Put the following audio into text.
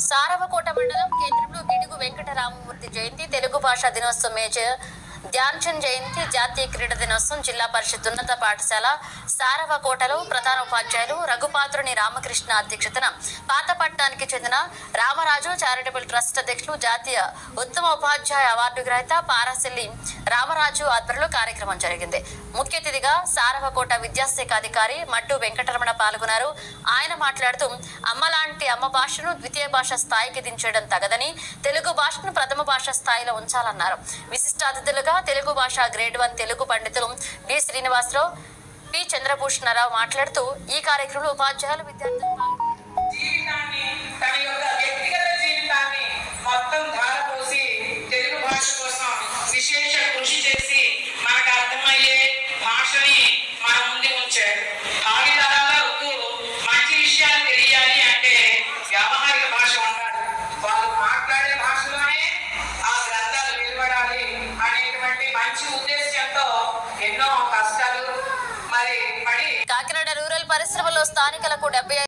సారవకోట మండలం కేంద్రంలో గిడుగు వెంకటరామమూర్తి జయంతి, తెలుగు భాషా దినోత్సవం, మేజర్ ధ్యాన్ చంద్ జయంతి, జాతీయ క్రీడా దినోత్సవం జిల్లా పరిషత్ ఉన్నత పాఠశాల సారవకోటలో ప్రధాన ఉపాధ్యాయులు రఘుపాత్రుని రామకృష్ణ అధ్యక్షతన పాతపట్నానికి చెందిన రామరాజు చారిటబుల్ ట్రస్ట్ అధ్యక్షులు, జాతీయ ఉత్తమ ఉపాధ్యాయ అవార్డు గ్రహీత పారాసిల్లి రామరాజు ఆధ్వర్యంలో కార్యక్రమం జరిగింది. ముఖ్య అతిథిగా సారవకోట విద్యాశాఖ అధికారి మట్టు వెంకటరమణ పాల్గొన్నారు. ఆయన మాట్లాడుతూ అమ్మలాంటి అమ్మ భాషను ద్వితీయ భాష స్థాయికి దించడం తగదని, తెలుగు భాషను ప్రథమ భాష స్థాయిలో ఉంచాలన్నారు. విశిష్ట అతిథులుగా తెలుగు భాష గ్రేడ్ 1 తెలుగు పండితులు డి శ్రీనివాసరావు, పి చంద్రభూషణరావు మాట్లాడుతూ ఈ కార్యక్రమంలో ఉపాధ్యాయులు, విద్యార్థులు విశేష కృషి చేసి మనకు అర్థమయ్యే భాషని మన ముందు ఉంచారు. భావితరాలకు మంచి విషయాలు తెలియాలి అంటే వ్యావహారిక భాష ఉండాలి. వాళ్ళు మాట్లాడే భాషలోనే ఆ గ్రంథాలు వెలువడాలి అనేటువంటి మంచి ఉద్దేశంతో ఎన్నో కష్టాలు మరి పడి కాకినాడ రూరల్ పరిశ్రమలో స్థానికులకు 75